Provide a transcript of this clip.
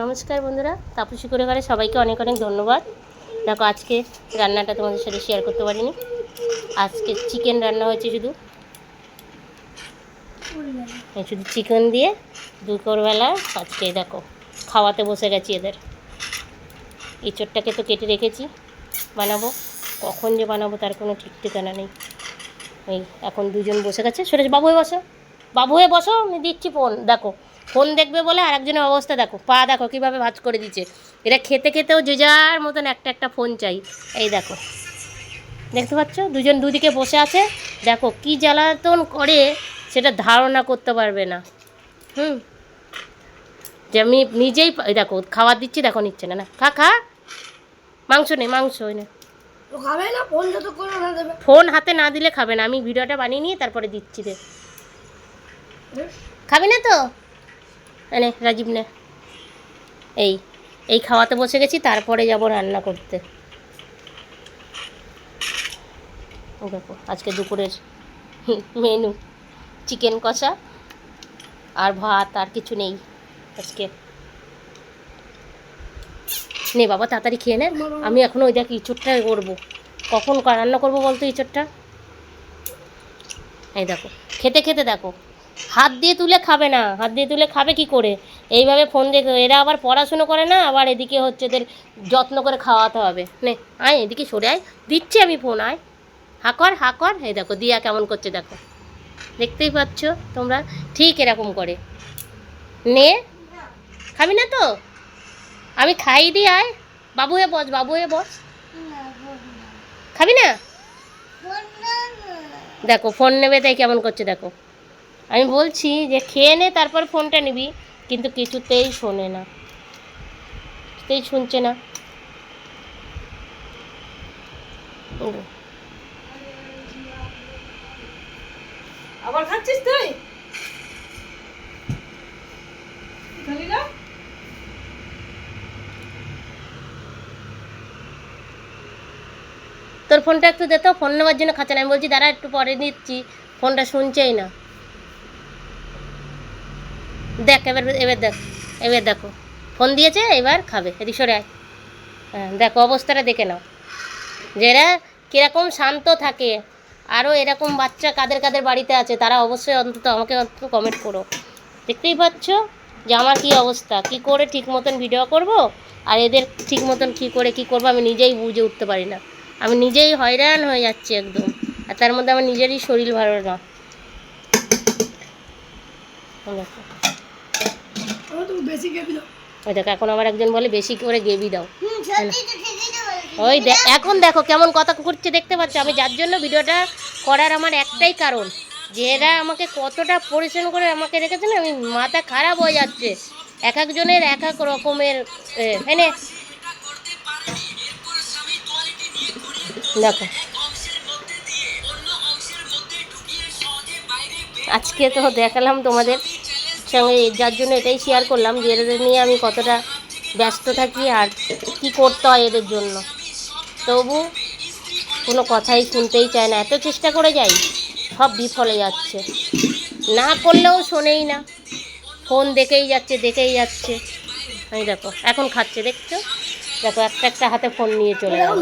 নমস্কার বন্ধুরা, তাপসী করে ঘরে সবাইকে অনেক অনেক ধন্যবাদ। দেখো আজকে রান্নাটা তোমাদের সাথে শেয়ার করতে পারিনি। আজকে চিকেন রান্না হয়েছে, শুধু চিকেন দিয়ে দুপুরবেলা আজকে দেখো খাওয়াতে বসে গেছি। এদের এঁচোড়টাকে তো কেটে রেখেছি, বানাবো। কখন যে বানাবো তার কোনো ঠিক ঠিকানা নেই। এই এখন দুজন বসে গেছে। সরে বাবু হয়ে বসো, বাবু হয়ে বসো, আমি দিচ্ছি ফোন। দেখো ফোন দেখবে বলে আর একজনের অবস্থা দেখো, পা দেখো কীভাবে ভাঁজ করে দিচ্ছে। এরা খেতে খেতেও যে যার মতন একটা একটা ফোন চাই। এই দেখো, দেখতে পাচ্ছ দুজন দুদিকে বসে আছে। দেখো কি জ্বালাতন করে সেটা ধারণা করতে পারবে না। যে আমি নিজেই দেখো খাবার দিচ্ছি, দেখো নিচ্ছে না। না খা খা, মাংস নেই, মাংস না, ফোন হাতে না দিলে খাবে না। আমি ভিডিওটা বানিয়ে নিয়ে তারপরে দিচ্ছি। রে খাবি না তো এনে রাজীব নে। এই এই খাওয়াতে বসে গেছি, তারপরে যাব রান্না করতে। দেখো আজকে দুপুরের মেনু চিকেন কষা আর ভাত, আর কিছু নেই আজকে। নে বাবা তাড়াতাড়ি খেয়ে নে। আমি এখনও ওই দেখ ইঁচড়টা করবো। কখন রান্না করবো বলতো ইঁচড়টা? এই দেখো খেতে খেতে দেখো হাত দিয়ে তুলে খাবে না। হাত দিয়ে তুলে খাবে কি করে? এইভাবে ফোন দেখে। এরা আবার পড়াশুনো করে না, আবার এদিকে হচ্ছে এদের যত্ন করে খাওয়াতে হবে। নে আয় এদিকে সরে আয়, দিচ্ছি আমি ফোন, আয় হাকর হাকর। এই দেখো দিয়া কেমন করছে দেখো, দেখতেই পাচ্ছ তোমরা। ঠিক এরকম করে। নে খাবি না তো আমি খাই দিই, আয় বাবু হয়ে বস, বাবু হয়ে বস। খাবি না? দেখো ফোন নেবে তাই কেমন করছে দেখো। আমি বলছি যে খেয়ে নে তারপর ফোনটা নিবি, কিন্তু কিছুতেই শোনে না, কিছুতেই শুনছে না। আবার খাচ্ছিস তুই? খালি না? তোর ফোনটা একটু দে তো, ফোন নেওয়ার জন্য খাচ্ছে না। আমি বলছি দাঁড়া একটু পরে দিচ্ছি, ফোনটা শুনছেই না। দেখ এবার, এবার দেখ, এবার দেখো ফোন দিয়েছে, এবার খাবে। এদিক সরে আয়। হ্যাঁ দেখো অবস্থাটা দেখে নাও, যে এরা কীরকম শান্ত থাকে। আরও এরকম বাচ্চা কাদের কাদের বাড়িতে আছে তারা অবশ্যই অন্তত আমাকে অন্তত কমেন্ট করো। দেখতেই পাচ্ছ যে আমার কী অবস্থা, কী করে ঠিক মতন ভিডিও করব আর এদের ঠিক মতন কী করে কী করবো আমি নিজেই বুঝে উঠতে পারি না। আমি নিজেই হয়রান হয়ে যাচ্ছি একদম। আর তার মধ্যে আমার নিজেরই শরীর ভালো না। দেখো ওই দেখো এখন আবার একজন বলে বেশি করে গেবি দাও। ওই এখন দেখো কেমন কথা করছে, দেখতে পাচ্ছ। আমি যার জন্য ভিডিওটা করার আমার একটাই কারণ, যে এরা আমাকে কতটা পরিশ্রম করে আমাকে রেখেছে না, আমি মাথা খারাপ হয়ে যাচ্ছে। এক একজনের এক এক রকমের এনে দেখো। আজকে তো দেখালাম তোমাদের সঙ্গে, যার জন্য এটাই শেয়ার করলাম যে এদের নিয়ে আমি কতটা ব্যস্ত থাকি আর কি করতে হয় এদের জন্য। তবু কোনো কথাই শুনতেই চায় না। এত চেষ্টা করে যাই, সব বিফলে যাচ্ছে। না করলেও শোনেই না, ফোন দেখেই যাচ্ছে দেখেই যাচ্ছে। এই দেখো এখন খাচ্ছে, দেখছো? দেখো একটা একটা হাতে ফোন নিয়ে চলে গেল।